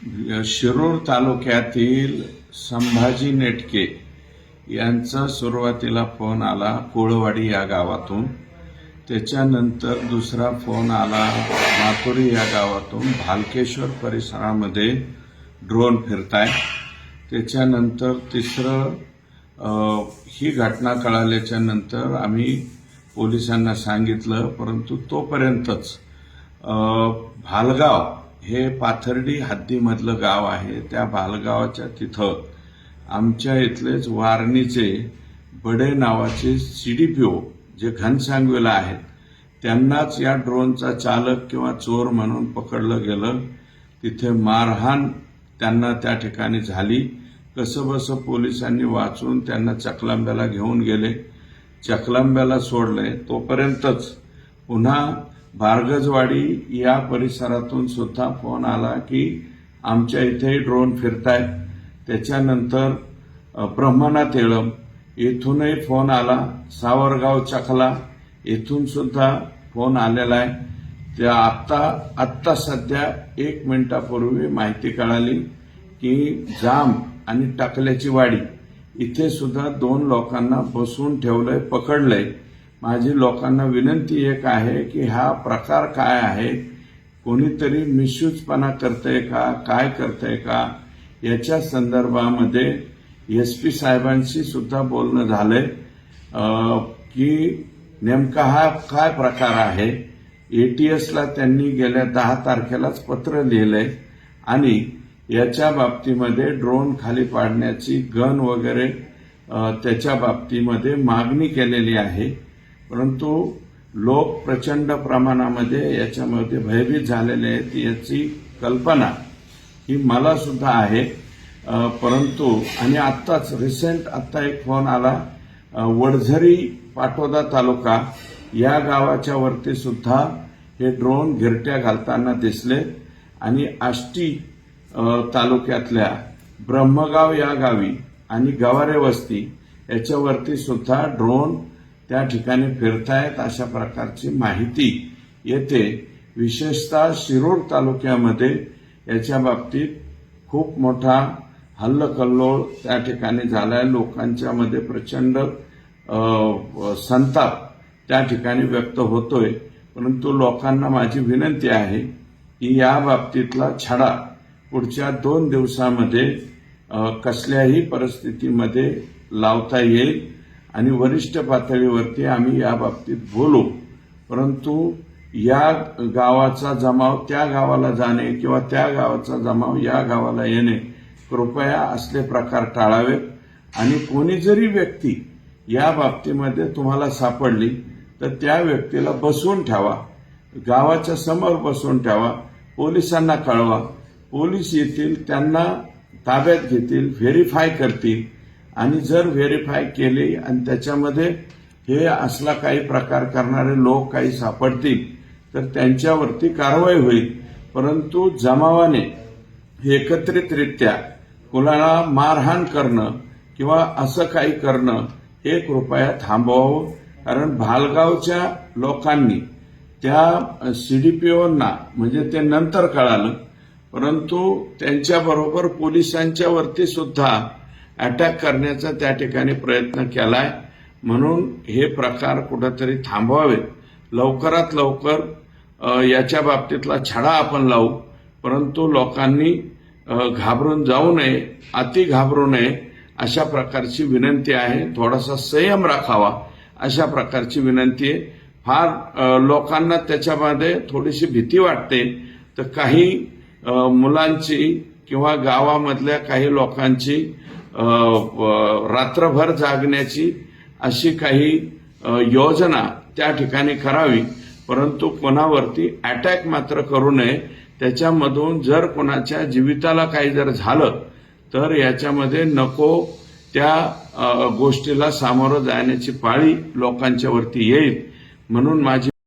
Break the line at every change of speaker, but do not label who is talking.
शिरूर तालुक्यातील संभाजी नेटके यांचा सुरुवातीला फोन आला कोळवाडी या गावातून। त्याच्यानंतर दुसरा फोन आला मातुरी या गावातून, भालकेश्वर परिसरामध्ये ड्रोन फिरताय। त्याच्यानंतर तिसरं ही घटना कळाल्याच्या नंतर आम्ही पोलिसांना सांगितलं, परंतु तोपर्यंतच भालगाव हे पाथर्डी हद्दीमधलं गाव आहे। त्या भालगावाच्या तिथं आमच्या इथलेच वारणीचे बडे नावाचे सीडीपीओ जे घनसांगवीला आहेत, त्यांनाच या ड्रोनचा चालक किंवा चोर म्हणून पकडलं गेलं। तिथे मारहाण त्यांना त्या ठिकाणी झाली। कसंबसं पोलिसांनी वाचून त्यांना चकलांब्याला घेऊन गेले, चकलांब्याला सोडले। तोपर्यंतच पुन्हा बारगजवाडी या परिसरातून सुद्धा फोन आला की आमच्या इथेही ड्रोन फिरतायत। त्याच्यानंतर ब्रह्मनाथ येळम येथूनही फोन आला, सावरगाव चकला येथून सुद्धा फोन आलेला आहे। त्या आत्ता सध्या 1 मिनिटापूर्वी माहिती कळाली की जाम आणि टाकल्याची वाडी इथे सुद्धा 2 लोकांना बसवून ठेवलंय, पकडलंय। माझी लोकांना विनंती एक आहे की हा प्रकार काय आहे, कोणीतरी मिसयूजपणा करतंय का, काय करतंय का, याच्या संदर्भामध्ये SP साहेबांशी सुद्धा बोलणं झालंय की नेमका हा काय प्रकार आहे। ATSला त्यांनी गेल्या 10 तारखेलाच पत्र लिहिलंय आणि याच्या बाबतीमध्ये ड्रोन खाली पाडण्याची गन वगैरे त्याच्या बाबतीमध्ये मागणी केलेली आहे। परंतु लोक प्रचंड प्रमाणामध्ये याच्यामध्ये भयभीत झालेले आहेत, याची कल्पना ही मला सुद्धा आहे। परंतु आणि आत्ताच आत्ता एक फोन आला, वडझरी पाटोदा तालुका या गावाच्या वरती सुद्धा हे ड्रोन गिरट्या घालताना दिसले आणि आष्टी तालुक्यातल्या ब्रह्मगाव या गावी आणि गवारे वस्ती याच्यावरती सुद्धा ड्रोन त्या ठिकाणी फिरतायत, अशा प्रकारची माहिती येते। विशेषतः शिरूर तालुक्यामध्ये याच्या बाबतीत खूप मोठा हल्लकल्लोळ त्या ठिकाणी झालाय। लोकांच्या मध्ये प्रचंड संताप त्या ठिकाणी व्यक्त होतोय। परंतु लोकांना माझी विनंती आहे की या बाबतीतला छडा पुढच्या 2 दिवसामध्ये कसल्याही परिस्थितीमध्ये लावता येईल आणि वरिष्ठ पातळीवरती आम्ही या बाबतीत बोलू। परंतु या गावाचा जमाव त्या गावाला जाणे किंवा त्या गावाचा जमाव या गावाला येणे, कृपया असले प्रकार टाळावेत। आणि कोणी जरी व्यक्ती या बाबतीमध्ये तुम्हाला सापडली तर त्या व्यक्तीला बसवून ठेवा, गावाच्या समोर बसवून ठेवा, पोलिसांना कळवा। पोलीस येतील, त्यांना ताब्यात घेतील, व्हेरीफाय करतील आणि जर व्हेरीफाय केली आणि त्याच्यामध्ये हे असला काही प्रकार करणारे लोक काही सापडतील तर त्यांच्यावरती कारवाई होईल। परंतु जमावाने एकत्रितरित्या कुणाला मारहाण करणं किंवा असं काही करणं हे कृपया थांबवावं। कारण भालगावच्या लोकांनी त्या सीडीपीओंना म्हणजे ते नंतर कळालं, परंतु त्यांच्याबरोबर पोलिसांच्या वरती सुद्धा अटॅक करण्याचा त्या ठिकाणी प्रयत्न केलाय। म्हणून हे प्रकार कुठेतरी थांबवावेत। लवकरात लवकर याच्या बाबतीतला छडा आपण लावू, परंतु लोकांनी घाबरून जाऊ नये, अति घाबरू नये, अशा प्रकारची विनंती आहे। थोडासा संयम राखावा, अशा प्रकारची विनंती आहे। फार लोकांना त्याच्यामध्ये थोडीशी भीती वाटते, तर काही मुलांची किंवा गावामधल्या काही लोकांची रात्रभर जागण्याची अशी काही योजना त्या ठिकाणी करावी। परंतु कोणावरती अटॅक मात्र करू नये। त्याच्यामधून जर कोणाच्या जीविताला काही जर झालं तर याच्यामध्ये नको त्या गोष्टीला सामोरं जाण्याची पाळी लोकांच्या वरती येईल। म्हणून माझी